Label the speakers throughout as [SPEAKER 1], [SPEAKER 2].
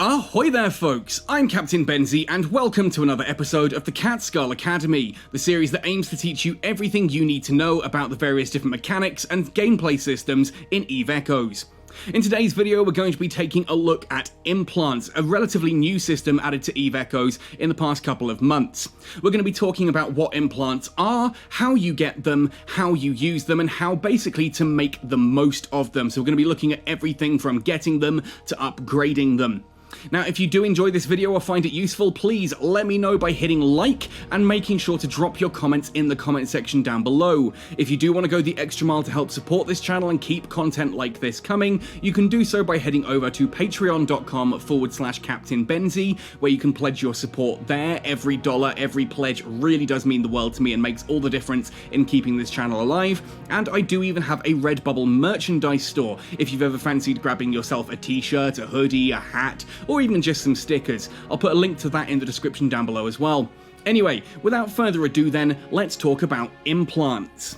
[SPEAKER 1] Ahoy there folks, I'm Captain Benzie and welcome to another episode of the Catskull Academy, the series that aims to teach you everything you need to know about the various different mechanics and gameplay systems in EVE Echoes. In today's video we're going to be taking a look at implants, a relatively new system added to EVE Echoes in the past couple of months. We're going to be talking about what implants are, how you get them, how you use them, and how basically to make the most of them. So we're going to be looking at everything from getting them to upgrading them. Now, if you do enjoy this video or find it useful, please let me know by hitting like and making sure to drop your comments in the comment section down below. If you do want to go the extra mile to help support this channel and keep content like this coming, you can do so by heading over to patreon.com/Captain Benzie, where you can pledge your support there. Every dollar, every pledge really does mean the world to me and makes all the difference in keeping this channel alive. And I do even have a Redbubble merchandise store if you've ever fancied grabbing yourself a t-shirt, a hoodie, a hat, or even just some stickers. I'll put a link to that in the description down below as well. Anyway, without further ado then, let's talk about implants.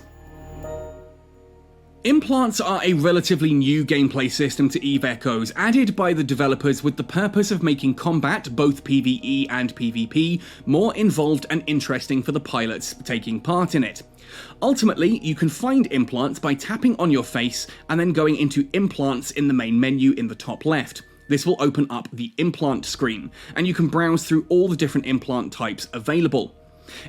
[SPEAKER 1] Implants are a relatively new gameplay system to EVE Echoes, added by the developers with the purpose of making combat, both PvE and PvP, more involved and interesting for the pilots taking part in it. Ultimately, you can find implants by tapping on your face and then going into implants in the main menu in the top left. This will open up the implant screen, and you can browse through all the different implant types available.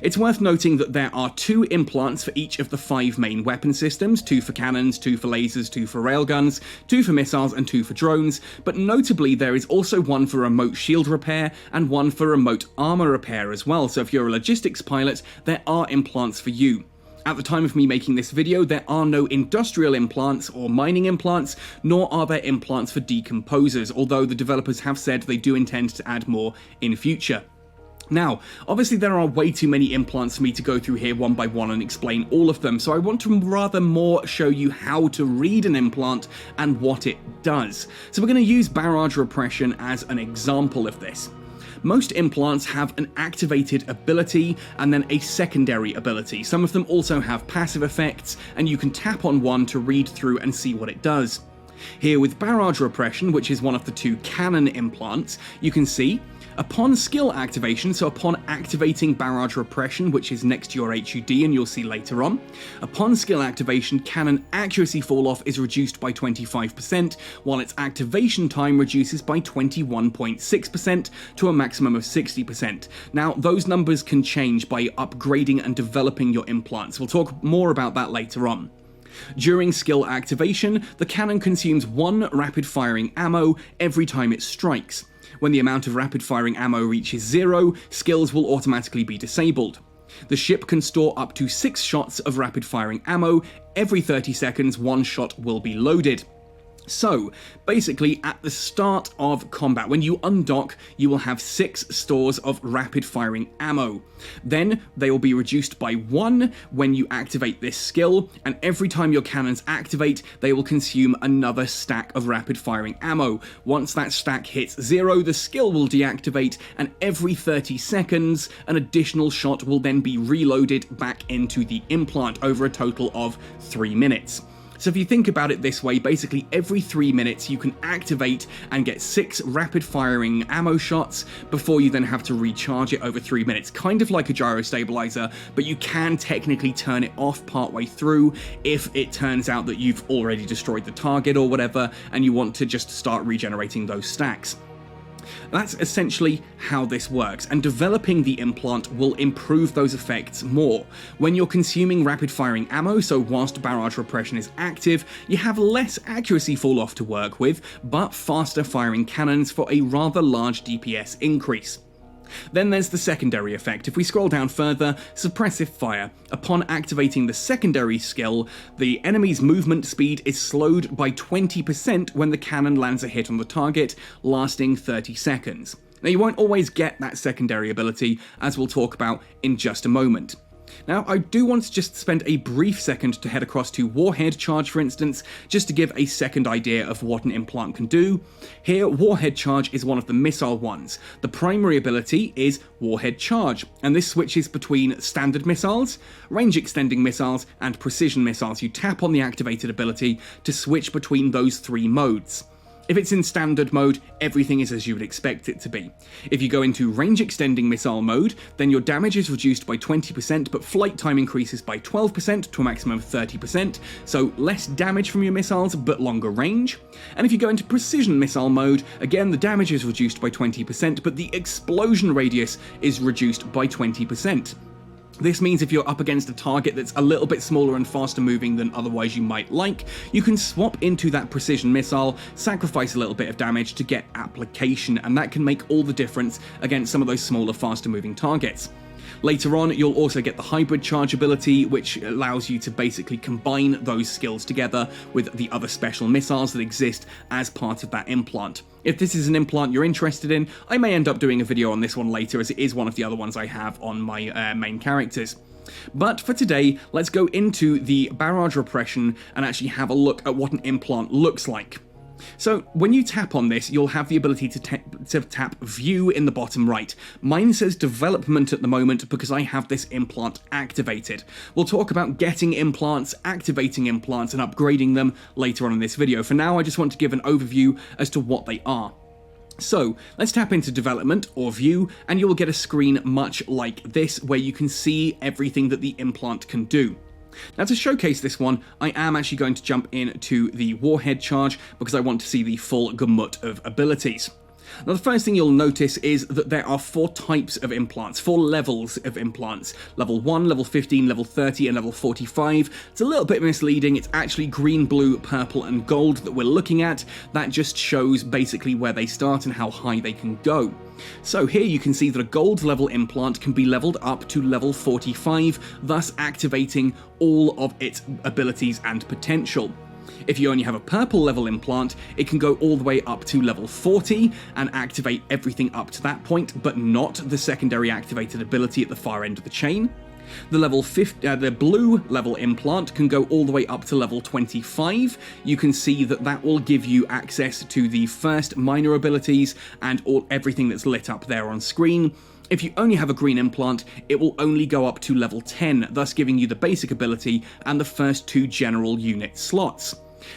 [SPEAKER 1] It's worth noting that there are 2 implants for each of the 5 main weapon systems, 2 for cannons, 2 for lasers, 2 for railguns, 2 for missiles, and 2 for drones, but notably there is also 1 for remote shield repair and 1 for remote armor repair as well, so if you're a logistics pilot, there are implants for you. At the time of me making this video, there are no industrial implants or mining implants, nor are there implants for decomposers, although the developers have said they do intend to add more in future. Now, obviously there are way too many implants for me to go through here one by one and explain all of them, so I want to rather more show you how to read an implant and what it does. So we're going to use barrage repression as an example of this. Most implants have an activated ability and then a secondary ability. Some of them also have passive effects, and you can tap on one to read through and see what it does. Here with barrage repression, which is one of the 2 cannon implants, you can see upon skill activation, so upon activating barrage repression, which is next to your HUD and you'll see later on, upon skill activation, cannon accuracy fall off is reduced by 25%, while its activation time reduces by 21.6% to a maximum of 60%. Now, those numbers can change by upgrading and developing your implants. We'll talk more about that later on. During skill activation, the cannon consumes 1 rapid-firing ammo every time it strikes. When the amount of rapid-firing ammo reaches 0, skills will automatically be disabled. The ship can store up to 6 shots of rapid-firing ammo. Every 30 seconds, 1 shot will be loaded. So, basically, at the start of combat, when you undock, you will have 6 stores of rapid-firing ammo. Then, they will be reduced by 1 when you activate this skill, and every time your cannons activate, they will consume another stack of rapid-firing ammo. Once that stack hits 0, the skill will deactivate, and every 30 seconds, an additional shot will then be reloaded back into the implant over a total of 3 minutes. So if you think about it this way, basically every 3 minutes you can activate and get 6 rapid-firing ammo shots before you then have to recharge it over 3 minutes. Kind of like a gyro stabilizer, but you can technically turn it off partway through if it turns out that you've already destroyed the target or whatever, and you want to just start regenerating those stacks. That's essentially how this works, and developing the implant will improve those effects more. When you're consuming rapid-firing ammo, so whilst barrage repression is active, you have less accuracy fall-off to work with, but faster-firing cannons for a rather large DPS increase. Then there's the secondary effect. If we scroll down further, suppressive fire. Upon activating the secondary skill, the enemy's movement speed is slowed by 20% when the cannon lands a hit on the target, lasting 30 seconds. Now, you won't always get that secondary ability, as we'll talk about in just a moment. Now, I do want to just spend a brief second to head across to Warhead Charge, for instance, just to give a second idea of what an implant can do. Here, Warhead Charge is one of the missile ones. The primary ability is Warhead Charge, and this switches between standard missiles, range-extending missiles, and precision missiles. You tap on the activated ability to switch between those three modes. If it's in standard mode, everything is as you would expect it to be. If you go into range extending missile mode, then your damage is reduced by 20%, but flight time increases by 12% to a maximum of 30%, so less damage from your missiles, but longer range. And if you go into precision missile mode, again the damage is reduced by 20%, but the explosion radius is reduced by 20%. This means if you're up against a target that's a little bit smaller and faster moving than otherwise you might like, you can swap into that precision missile, sacrifice a little bit of damage to get application, and that can make all the difference against some of those smaller, faster moving targets. Later on, you'll also get the hybrid charge ability, which allows you to basically combine those skills together with the other special missiles that exist as part of that implant. If this is an implant you're interested in, I may end up doing a video on this one later, as it is one of the other ones I have on my main characters. But for today, let's go into the barrage repression and actually have a look at what an implant looks like. So when you tap on this, you'll have the ability to tap view in the bottom right. Mine says development at the moment because I have this implant activated. We'll talk about getting implants, activating implants, and upgrading them later on in this video. For now, I just want to give an overview as to what they are. So, let's tap into development or view, and you will get a screen much like this where you can see everything that the implant can do. Now, to showcase this one, I am actually going to jump into the warhead charge because I want to see the full gamut of abilities. Now, the first thing you'll notice is that there are 4 types of implants, 4 levels of implants. Level 1, level 15, level 30, and level 45. It's a little bit misleading. It's actually green, blue, purple, and gold that we're looking at. That just shows basically where they start and how high they can go. So here you can see that a gold level implant can be leveled up to level 45, thus activating all of its abilities and potential. If you only have a purple level implant, it can go all the way up to level 40 and activate everything up to that point, but not the secondary activated ability at the far end of the chain. The blue level implant can go all the way up to level 25. You can see that that will give you access to the first minor abilities and everything that's lit up there on screen. If you only have a green implant, it will only go up to level 10, thus giving you the basic ability and the first 2 general unit slots.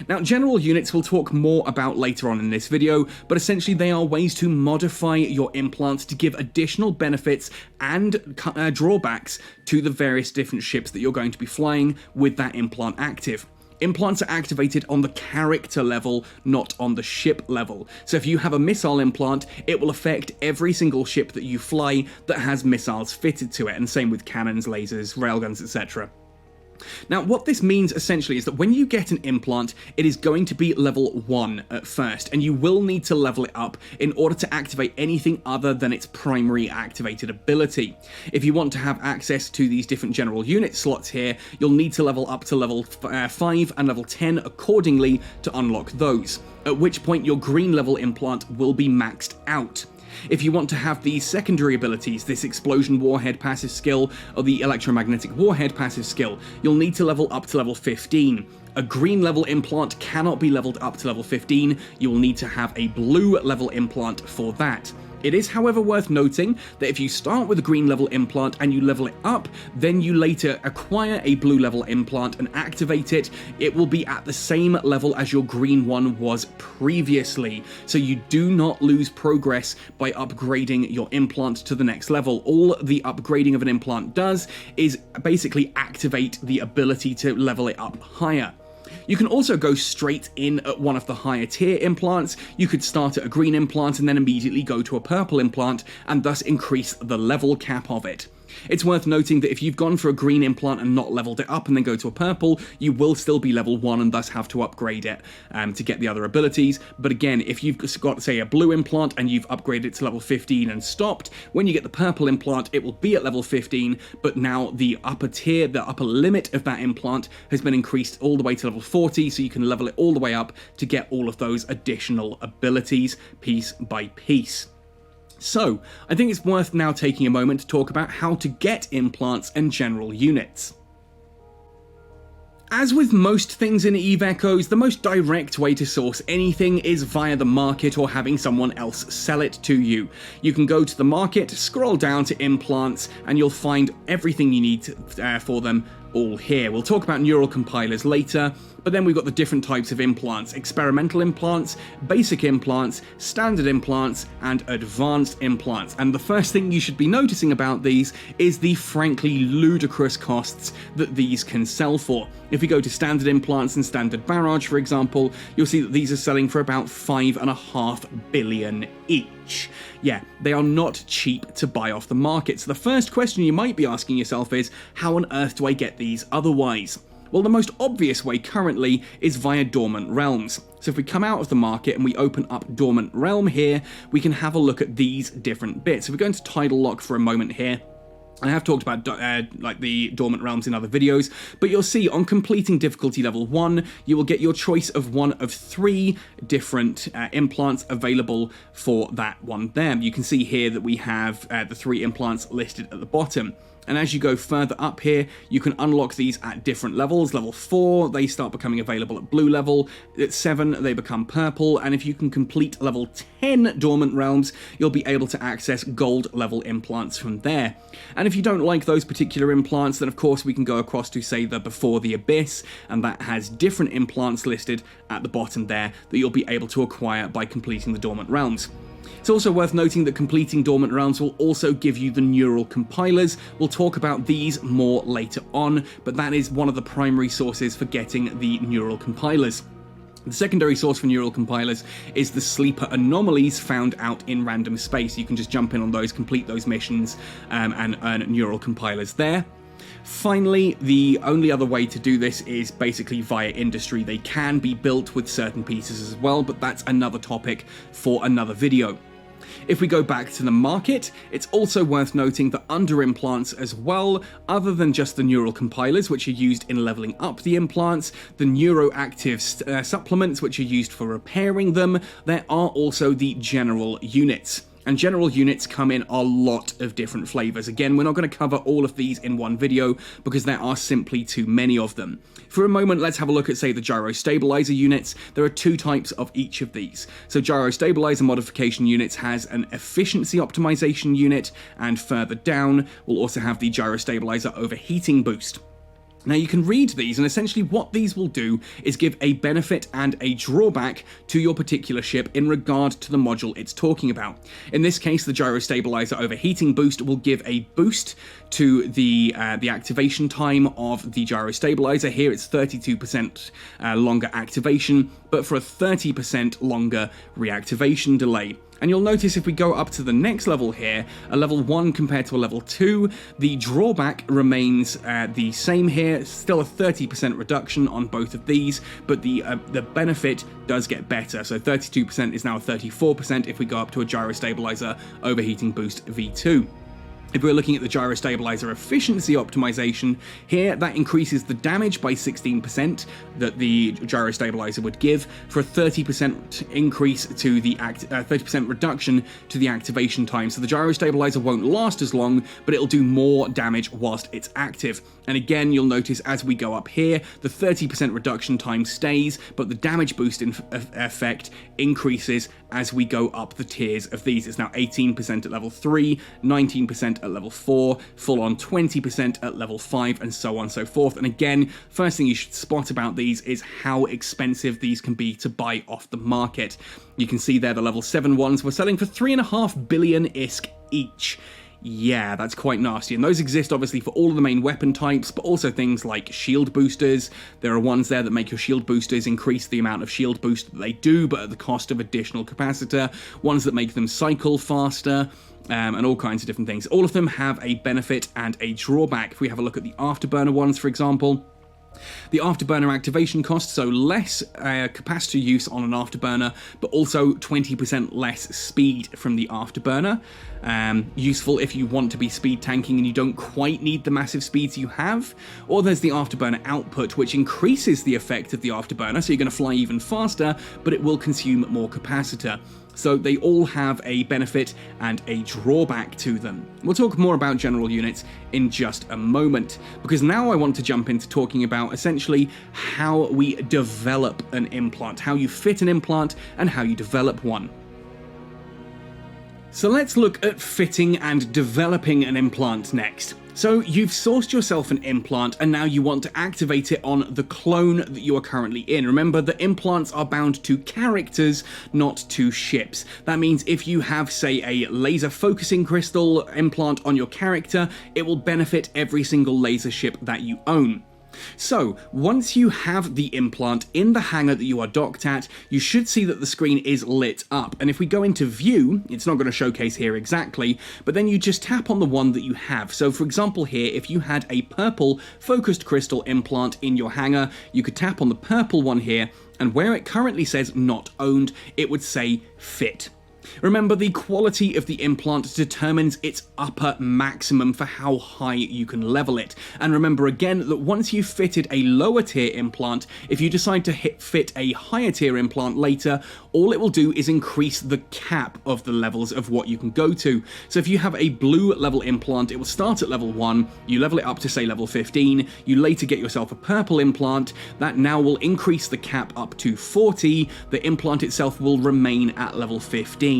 [SPEAKER 1] Now, general units we'll talk more about later on in this video, but essentially they are ways to modify your implants to give additional benefits and drawbacks to the various different ships that you're going to be flying with that implant active. Implants are activated on the character level, not on the ship level. So if you have a missile implant, it will affect every single ship that you fly that has missiles fitted to it, and same with cannons, lasers, railguns, etc. Now, what this means essentially is that when you get an implant, it is going to be level 1 at first, and you will need to level it up in order to activate anything other than its primary activated ability. If you want to have access to these different general unit slots here, you'll need to level up to level 5 and level 10 accordingly to unlock those, at which point your green level implant will be maxed out. If you want to have these secondary abilities, this explosion warhead passive skill or the electromagnetic warhead passive skill, you'll need to level up to level 15. A green level implant cannot be leveled up to level 15, you will need to have a blue level implant for that. It is, however, worth noting that if you start with a green level implant and you level it up, then you later acquire a blue level implant and activate it, it will be at the same level as your green one was previously. So you do not lose progress by upgrading your implant to the next level. All the upgrading of an implant does is basically activate the ability to level it up higher. You can also go straight in at one of the higher tier implants. You could start at a green implant and then immediately go to a purple implant and thus increase the level cap of it. It's worth noting that if you've gone for a green implant and not leveled it up and then go to a purple, you will still be level 1 and thus have to upgrade it to get the other abilities. But again, if you've got, say, a blue implant and you've upgraded it to level 15 and stopped, when you get the purple implant, it will be at level 15, but now the upper tier, the upper limit of that implant has been increased all the way to level 40, so you can level it all the way up to get all of those additional abilities piece by piece. So, I think it's worth now taking a moment to talk about how to get implants and general units. As with most things in EVE Echoes, the most direct way to source anything is via the market or having someone else sell it to you. You can go to the market, scroll down to implants, and you'll find everything you need for them all here. We'll talk about neural compilers later, But then we've got the different types of implants: experimental implants, basic implants, standard implants, and advanced implants. And the first thing you should be noticing about these is the frankly ludicrous costs that these can sell for. If we go to standard implants and standard barrage, for example, you'll see that these are selling for about $5.5 billion each. Yeah, they are not cheap to buy off the market. So the first question you might be asking yourself is, how on earth do I get these otherwise? Well, the most obvious way currently is via dormant realms. So if we come out of the market and we open up dormant realm here, we can have a look at these different bits. So we're going to title lock for a moment here. I have talked about like the dormant realms in other videos, but you'll see on completing difficulty level 1, you will get your choice of one of 3 different implants available for that one there. You can see here that we have the 3 implants listed at the bottom. And as you go further up here, you can unlock these at different levels. Level 4, they start becoming available at blue level. At 7, they become purple. And if you can complete level 10 dormant realms, you'll be able to access gold level implants from there. And if you don't like those particular implants, then of course we can go across to, say, the Before the Abyss, and that has different implants listed at the bottom there that you'll be able to acquire by completing the dormant realms. It's also worth noting that completing dormant realms will also give you the neural compilers. We'll talk about these more later on, but that is one of the primary sources for getting the neural compilers. The secondary source for neural compilers is the sleeper anomalies found out in random space. You can just jump in on those, complete those missions, and earn neural compilers there. Finally, the only other way to do this is basically via industry. They can be built with certain pieces as well, but that's another topic for another video. If we go back to the market, it's also worth noting that under implants as well, other than just the neural compilers, which are used in leveling up the implants, the neuroactive supplements, which are used for repairing them, there are also the general units. And general units come in a lot of different flavors. Again, we're not going to cover all of these in one video because there are simply too many of them. For a moment, let's have a look at, say, the gyro stabilizer units. There are 2 types of each of these. So gyro stabilizer modification units has an efficiency optimization unit, and further down, we'll also have the gyro stabilizer overheating boost. Now you can read these, and essentially what these will do is give a benefit and a drawback to your particular ship in regard to the module it's talking about. In this case, the gyro stabilizer overheating boost will give a boost to the activation time of the gyro stabilizer. Here it's 32% longer activation, but for a 30% longer reactivation delay. And you'll notice if we go up to the next level here, a level 1 compared to a level 2, the drawback remains the same here, still a 30% reduction on both of these, but the benefit does get better. So 32% is now 34% if we go up to a gyro stabilizer overheating boost V2. If we're looking at the gyro stabilizer efficiency optimization, here that increases the damage by 16% that the gyro stabilizer would give, for a 30% increase to the 30% reduction to the activation time. So the gyro stabilizer won't last as long, but it'll do more damage whilst it's active. And again, you'll notice as we go up here, the 30% reduction time stays, but the damage boost effect increases as we go up the tiers of these. It's now 18% at level 3, 19% at level 4, full on 20% at level 5, and so on and so forth. And again, first thing you should spot about these is how expensive these can be to buy off the market. You can see there the level 7 ones were selling for 3.5 billion ISK each. Yeah, that's quite nasty, and those exist obviously for all of the main weapon types, but also things like shield boosters. There are ones there that make your shield boosters increase the amount of shield boost that they do, but at the cost of additional capacitor. Ones that make them cycle faster, and all kinds of different things. All of them have a benefit and a drawback. If we have a look at the afterburner ones, for example, the afterburner activation cost, so less capacitor use on an afterburner, but also 20% less speed from the afterburner. Useful if you want to be speed tanking and you don't quite need the massive speeds you have. Or there's the afterburner output, which increases the effect of the afterburner, so you're going to fly even faster, but it will consume more capacitor. So they all have a benefit and a drawback to them. We'll talk more about general units in just a moment, because now I want to jump into talking about essentially how we develop an implant, how you fit an implant, and how you develop one. So let's look at fitting and developing an implant next. So you've sourced yourself an implant and now you want to activate it on the clone that you are currently in. Remember, the implants are bound to characters, not to ships. That means if you have, say, a laser focusing crystal implant on your character, it will benefit every single laser ship that you own. So, once you have the implant in the hangar that you are docked at, you should see that the screen is lit up. And if we go into view, it's not going to showcase here exactly, but then you just tap on the one that you have. So for example here, if you had a purple focused crystal implant in your hangar, you could tap on the purple one here, and where it currently says not owned, it would say fit. Remember, the quality of the implant determines its upper maximum for how high you can level it. And remember again that once you've fitted a lower tier implant, if you decide to fit a higher tier implant later, all it will do is increase the cap of the levels of what you can go to. So if you have a blue level implant, it will start at level 1, you level it up to say level 15, you later get yourself a purple implant, that now will increase the cap up to 40, the implant itself will remain at level 15.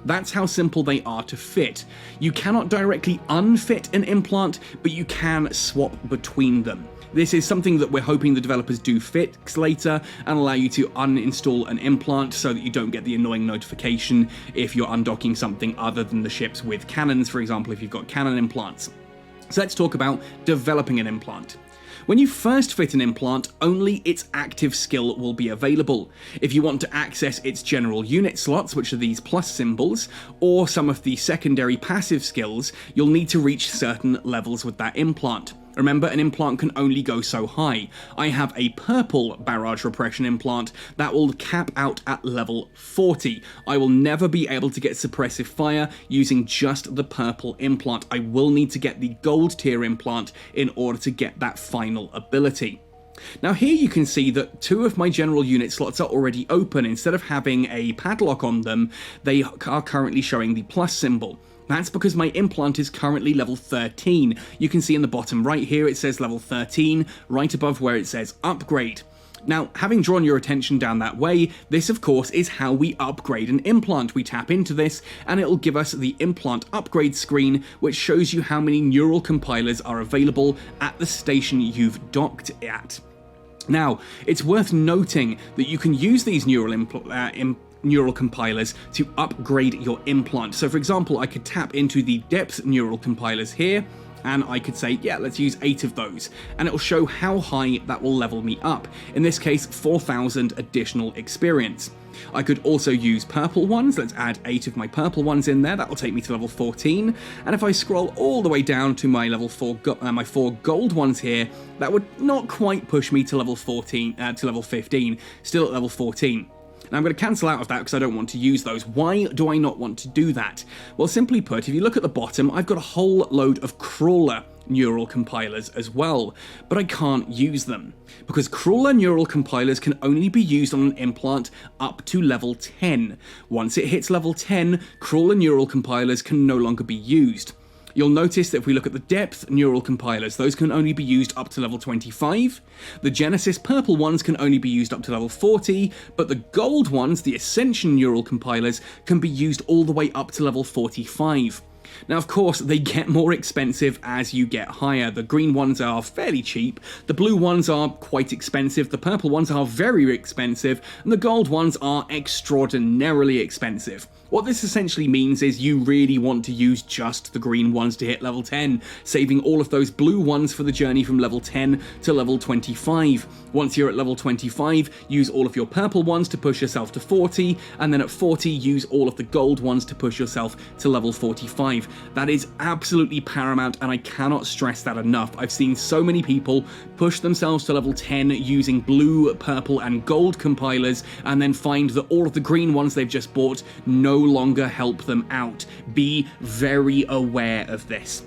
[SPEAKER 1] That's how simple they are to fit. You cannot directly unfit an implant, but you can swap between them. This is something that we're hoping the developers do fix later and allow you to uninstall an implant so that you don't get the annoying notification if you're undocking something other than the ships with cannons, for example, if you've got cannon implants. So let's talk about developing an implant. When you first fit an implant, only its active skill will be available. If you want to access its general unit slots, which are these plus symbols, or some of the secondary passive skills, you'll need to reach certain levels with that implant. Remember, an implant can only go so high. I have a purple barrage repression implant that will cap out at level 40. I will never be able to get suppressive fire using just the purple implant. I will need to get the gold tier implant in order to get that final ability. Now here you can see that 2 of my general unit slots are already open. Instead of having a padlock on them, they are currently showing the plus symbol. That's because my implant is currently level 13. You can see in the bottom right here it says level 13, right above where it says upgrade. Now, having drawn your attention down that way, this of course is how we upgrade an implant. We tap into this and it'll give us the implant upgrade screen, which shows you how many neural compilers are available at the station you've docked at. Now, it's worth noting that you can use these neural compilers to upgrade your implant. So for example, I could tap into the depth neural compilers here, and I could say, yeah, let's use 8 of those, and it'll show how high that will level me up. In this case, 4,000 additional experience. I could also use purple ones. Let's add 8 of my purple ones in there. That will take me to level 14. And if I scroll all the way down to my level 4, my 4 gold ones here, that would not quite push me to level 14, to level 15. Still at level 14. Now I'm going to cancel out of that because I don't want to use those. Why do I not want to do that? Well, simply put, if you look at the bottom, I've got a whole load of crawler neural compilers as well, but I can't use them because crawler neural compilers can only be used on an implant up to level 10. Once it hits level 10, crawler neural compilers can no longer be used. You'll notice that if we look at the depth neural compilers, those can only be used up to level 25. The Genesis purple ones can only be used up to level 40, but the gold ones, the Ascension neural compilers, can be used all the way up to level 45. Now, of course, they get more expensive as you get higher. The green ones are fairly cheap, the blue ones are quite expensive, the purple ones are very expensive, and the gold ones are extraordinarily expensive. What this essentially means is you really want to use just the green ones to hit level 10, saving all of those blue ones for the journey from level 10 to level 25. Once you're at level 25, use all of your purple ones to push yourself to 40, and then at 40, use all of the gold ones to push yourself to level 45. That is absolutely paramount, and I cannot stress that enough. I've seen so many people push themselves to level 10 using blue, purple, and gold compilers, and then find that all of the green ones they've just bought no longer help them out. Be very aware of this.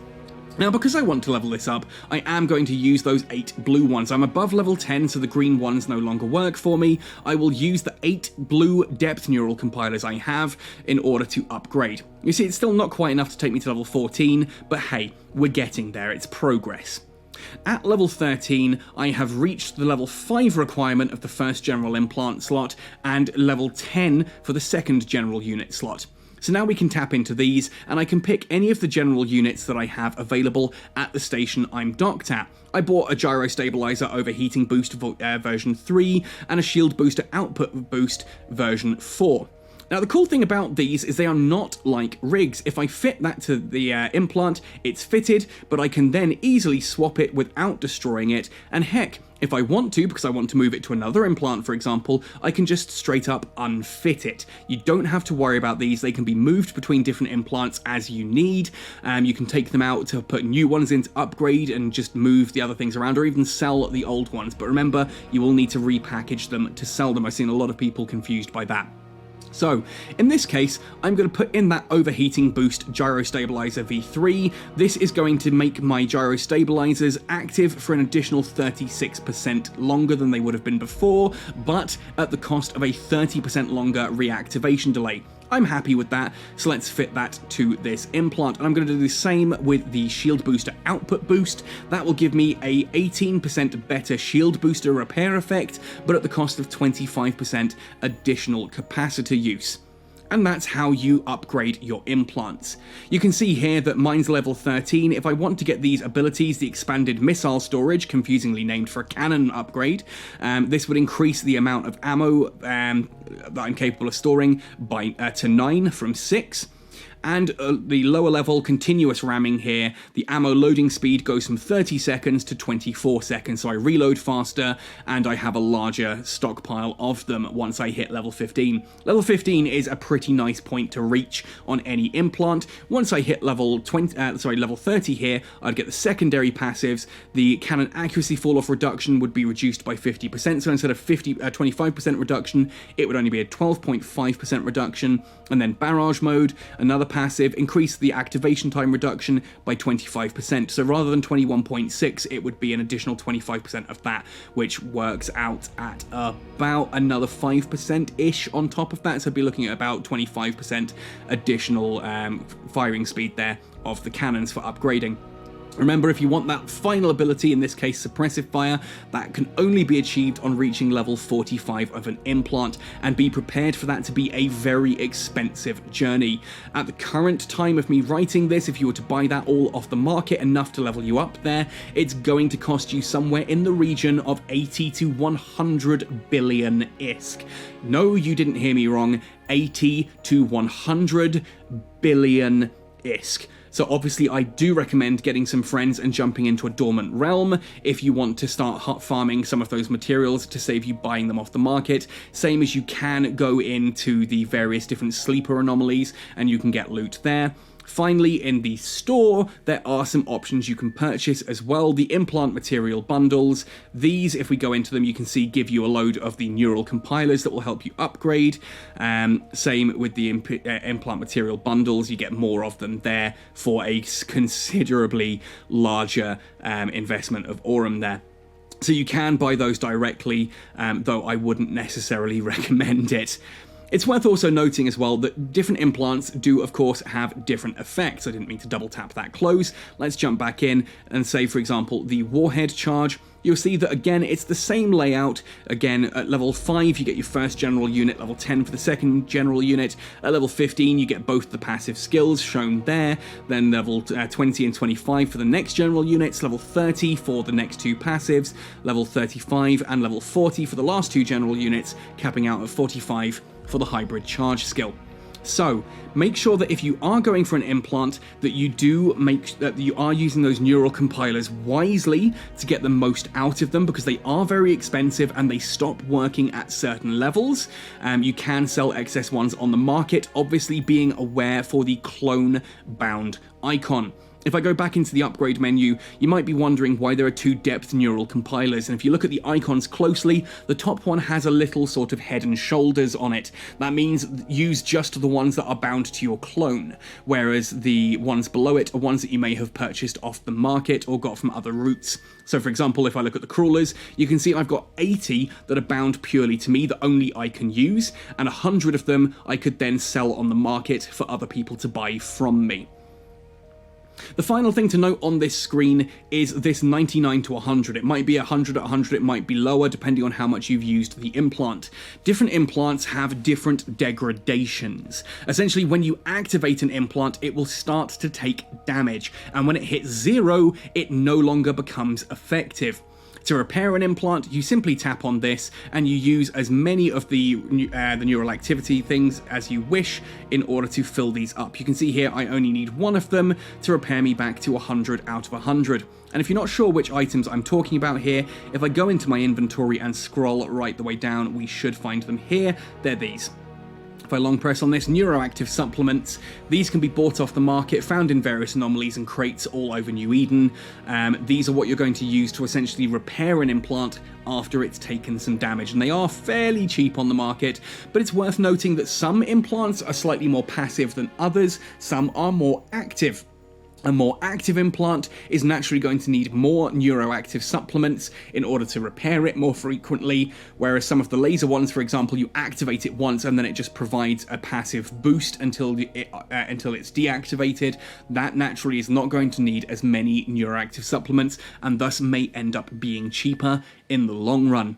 [SPEAKER 1] Now, because I want to level this up, I am going to use those 8 blue ones. I'm above level 10, so the green ones no longer work for me. I will use the 8 blue depth neural compilers I have in order to upgrade. You see, it's still not quite enough to take me to level 14, but hey, we're getting there. It's progress. At level 13, I have reached the level 5 requirement of the first general implant slot and level 10 for the second general unit slot. So now we can tap into these, and I can pick any of the general units that I have available at the station I'm docked at. I bought a gyro stabilizer overheating boost version 3 and a shield booster output boost version 4. Now, the cool thing about these is they are not like rigs. If I fit that to the implant, it's fitted, but I can then easily swap it without destroying it. And heck, if I want to, because I want to move it to another implant, for example, I can just straight up unfit it. You don't have to worry about these. They can be moved between different implants as you need. You can take them out to put new ones in to upgrade and just move the other things around, or even sell the old ones. But remember, you will need to repackage them to sell them. I've seen a lot of people confused by that. So, in this case, I'm going to put in that overheating boost gyro stabilizer V3. This is going to make my gyro stabilizers active for an additional 36% longer than they would have been before, but at the cost of a 30% longer reactivation delay. I'm happy with that, so let's fit that to this implant. And I'm going to do the same with the shield booster output boost. That will give me a 18% better shield booster repair effect, but at the cost of 25% additional capacitor use. And that's how you upgrade your implants. You can see here that mine's level 13. If I want to get these abilities, the expanded missile storage, confusingly named for a cannon upgrade, this would increase the amount of ammo that I'm capable of storing by to 9 from 6. And the lower level continuous ramming here, the ammo loading speed goes from 30 seconds to 24 seconds, so I reload faster and I have a larger stockpile of them once I hit level 15. Level 15 is a pretty nice point to reach on any implant. Once I hit level 30 here, I'd get the secondary passives. The cannon accuracy fall-off reduction would be reduced by 50%, so instead of 25% reduction, it would only be a 12.5% reduction. And then barrage mode, another passive, increase the activation time reduction by 25%. So rather than 21.6, it would be an additional 25% of that, which works out at about another 5%-ish on top of that. So I'd be looking at about 25% additional firing speed there of the cannons for upgrading. Remember, if you want that final ability, in this case suppressive fire, that can only be achieved on reaching level 45 of an implant, and be prepared for that to be a very expensive journey. At the current time of me writing this, if you were to buy that all off the market enough to level you up there, it's going to cost you somewhere in the region of 80 to 100 billion ISK. No, you didn't hear me wrong, 80 to 100 billion ISK. So obviously I do recommend getting some friends and jumping into a dormant realm if you want to start farming some of those materials to save you buying them off the market. Same as you can go into the various different sleeper anomalies and you can get loot there. Finally, in the store, there are some options you can purchase as well. The implant material bundles. These, if we go into them, you can see give you a load of the neural compilers that will help you upgrade. Same with the implant material bundles. You get more of them there for a considerably larger investment of Aurum there. So you can buy those directly, though I wouldn't necessarily recommend it. It's worth also noting as well that different implants do, of course, have different effects. I didn't mean to double tap that close. Let's jump back in and say, for example, the warhead charge. You'll see that, again, it's the same layout. Again, at level 5, you get your first general unit, level 10 for the second general unit. At level 15, you get both the passive skills shown there, then level 20 and 25 for the next general units, level 30 for the next two passives, level 35 and level 40 for the last two general units, capping out at 45 for the hybrid charge skill. So, make sure that if you are going for an implant, that you are using those neural compilers wisely to get the most out of them, because they are very expensive and they stop working at certain levels. You can sell excess ones on the market, obviously being aware for the clone-bound icon. If I go back into the upgrade menu, you might be wondering why there are two depth neural compilers, and if you look at the icons closely, the top one has a little sort of head and shoulders on it. That means use just the ones that are bound to your clone, whereas the ones below it are ones that you may have purchased off the market or got from other routes. So for example, if I look at the crawlers, you can see I've got 80 that are bound purely to me that only I can use, and 100 of them I could then sell on the market for other people to buy from me. The final thing to note on this screen is this 99 to 100. It might be 100 at 100, it might be lower depending on how much you've used the implant. Different implants have different degradations. Essentially, when you activate an implant, it will start to take damage, and when it hits 0, it no longer becomes effective. To repair an implant, you simply tap on this and you use as many of the neural activity things as you wish in order to fill these up. You can see here I only need one of them to repair me back to 100 out of 100. And if you're not sure which items I'm talking about here, if I go into my inventory and scroll right the way down, we should find them here. They're these. If I long press on this, neuroactive supplements, these can be bought off the market, found in various anomalies and crates all over New Eden. These are what you're going to use to essentially repair an implant after it's taken some damage, and they are fairly cheap on the market, but it's worth noting that some implants are slightly more passive than others, some are more active. A more active implant is naturally going to need more neuroactive supplements in order to repair it more frequently, whereas some of the laser ones, for example, you activate it once and then it just provides a passive boost until it's deactivated. That naturally is not going to need as many neuroactive supplements and thus may end up being cheaper in the long run.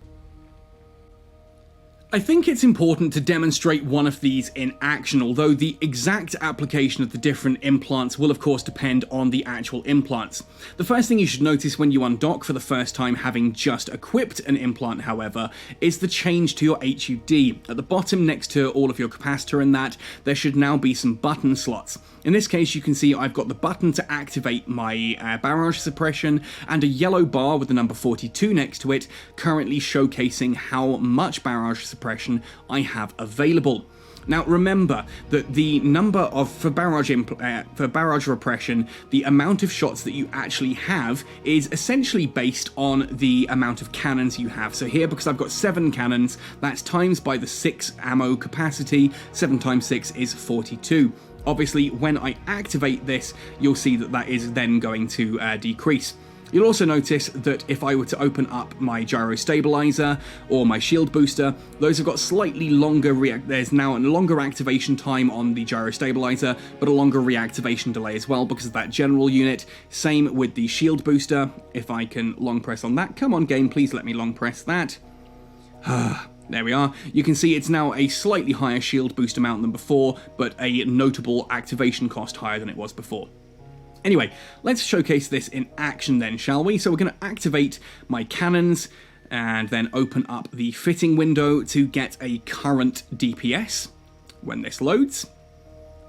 [SPEAKER 1] I think it's important to demonstrate one of these in action, although the exact application of the different implants will of course depend on the actual implants. The first thing you should notice when you undock for the first time having just equipped an implant, however, is the change to your HUD. At the bottom next to all of your capacitor and that, there should now be some button slots. In this case, you can see I've got the button to activate my barrage suppression and a yellow bar with the number 42 next to it, currently showcasing how much barrage suppression I have available. Now remember that the number of, for barrage repression, the amount of shots that you actually have is essentially based on the amount of cannons you have. So here, because I've got 7 cannons, that's times by the 6 ammo capacity, 7 times 6 is 42. Obviously, when I activate this, you'll see that that is then going to decrease. You'll also notice that if I were to open up my gyro stabilizer or my shield booster, those have got slightly longer there's now a longer activation time on the gyro stabilizer, but a longer reactivation delay as well because of that general unit. Same with the shield booster. If I can long press on that, come on game, please let me long press that. There we are. You can see it's now a slightly higher shield boost amount than before, but a notable activation cost higher than it was before. Anyway, let's showcase this in action then, shall we? So we're going to activate my cannons and then open up the fitting window to get a current DPS. When this loads,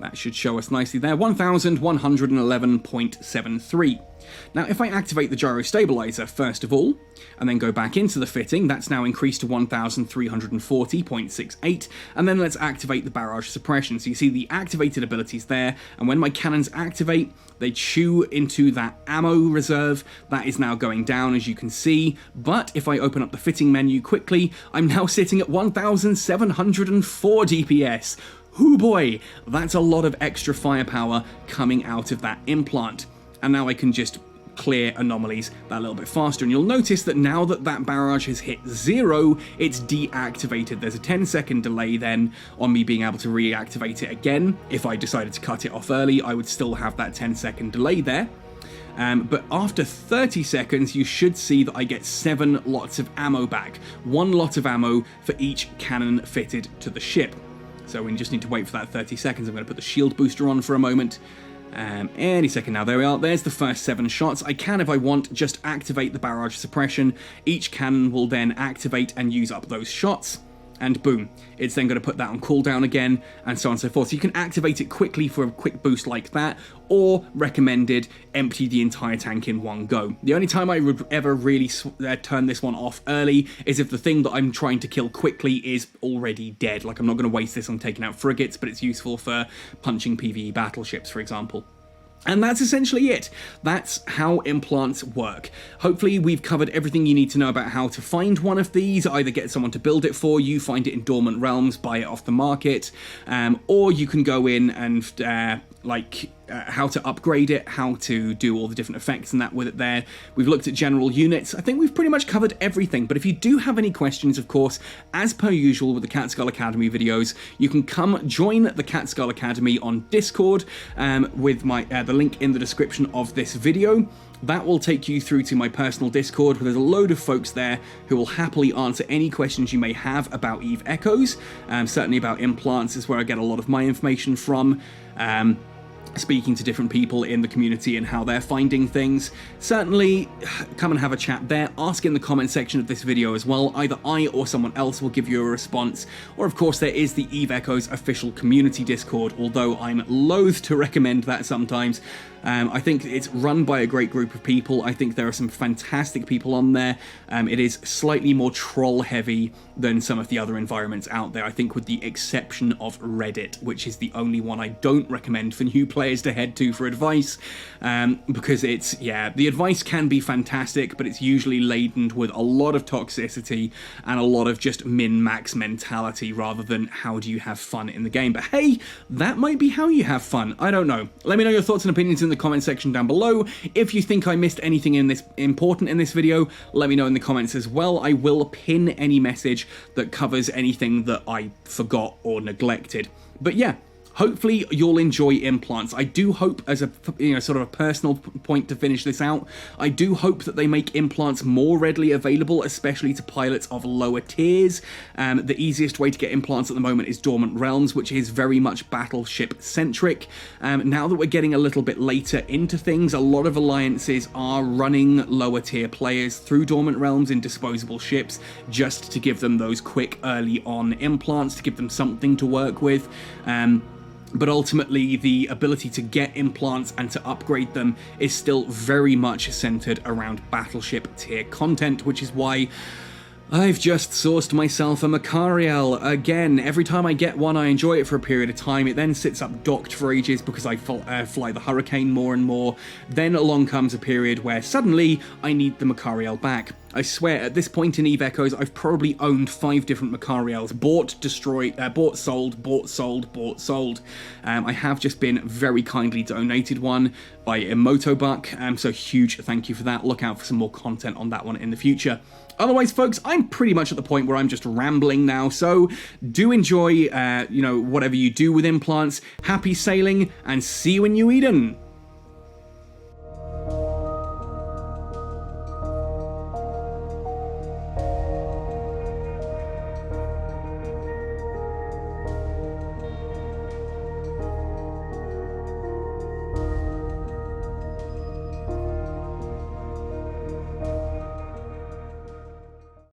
[SPEAKER 1] that should show us nicely there, 1111.73. Now, if I activate the gyro stabilizer first of all, and then go back into the fitting, that's now increased to 1340.68, and then let's activate the barrage suppression. So you see the activated abilities there, and when my cannons activate, they chew into that ammo reserve. That is now going down, as you can see, but if I open up the fitting menu quickly, I'm now sitting at 1704 DPS. Hoo boy, that's a lot of extra firepower coming out of that implant. And now I can just clear anomalies that little bit faster. And you'll notice that now that that barrage has hit 0, it's deactivated. There's a 10-second delay then on me being able to reactivate it again. If I decided to cut it off early, I would still have that 10-second delay there. But after 30 seconds, you should see that I get 7 lots of ammo back. 1 lot of ammo for each cannon fitted to the ship. So we just need to wait for that 30 seconds. I'm going to put the shield booster on for a moment. Any second now, there we are, there's the first 7 shots. I can, if I want, just activate the barrage suppression. Each cannon will then activate and use up those shots, and boom, it's then going to put that on cooldown again, and so on and so forth. So you can activate it quickly for a quick boost like that, or recommended, empty the entire tank in one go. The only time I would ever really turn this one off early is if the thing that I'm trying to kill quickly is already dead. Like, I'm not going to waste this on taking out frigates, but it's useful for punching PvE battleships, for example. And that's essentially it. That's how implants work. Hopefully we've covered everything you need to know about how to find one of these, either get someone to build it for you, find it in dormant realms, buy it off the market, or you can go in and how to upgrade it, how to do all the different effects and that with it there. We've looked at general units. I think we've pretty much covered everything, but if you do have any questions, of course, as per usual with the Catskull Academy videos, you can come join the Catskull Academy on Discord with the the link in the description of this video. That will take you through to my personal Discord, where there's a load of folks there who will happily answer any questions you may have about Eve Echoes. Certainly about implants is where I get a lot of my information from. Speaking to different people in the community and how they're finding things. Certainly come and have a chat there. Ask in the comment section of this video as well. Either I or someone else will give you a response. Or of course there is the Eve Echoes official community Discord, although I'm loath to recommend that sometimes. I think it's run by a great group of people. I think there are some fantastic people on there. It is slightly more troll heavy than some of the other environments out there, I think, with the exception of Reddit, which is the only one I don't recommend for new players to head to for advice, because it's, yeah, the advice can be fantastic, but it's usually laden with a lot of toxicity and a lot of just min-max mentality rather than how do you have fun in the game. But hey, that might be how you have fun. I don't know. Let me know your thoughts and opinions in the comment section down below. If you think I missed anything in this important in this video, let me know in the comments as well. I will pin any message that covers anything that I forgot or neglected. But yeah, hopefully you'll enjoy implants. I do hope, as a sort of a personal point to finish this out, I do hope that they make implants more readily available, especially to pilots of lower tiers. The easiest way to get implants at the moment is Dormant Realms, which is very much battleship centric. Now that we're getting a little bit later into things, a lot of alliances are running lower tier players through Dormant Realms in disposable ships, just to give them those quick early on implants, to give them something to work with. But ultimately, the ability to get implants and to upgrade them is still very much centered around battleship tier content, which is why I've just sourced myself a Macariel. Again, every time I get one, I enjoy it for a period of time. It then sits up docked for ages because I fly the Hurricane more and more. Then along comes a period where suddenly I need the Macariel back. I swear, at this point in Eve Echoes, I've probably owned 5 different Macariels. Bought, destroyed, bought, sold, bought, sold, bought, sold. I have just been very kindly donated one by Emotobuck, so huge thank you for that. Look out for some more content on that one in the future. Otherwise, folks, I'm pretty much at the point where I'm just rambling now, so do enjoy, whatever you do with implants. Happy sailing, and see you in New Eden!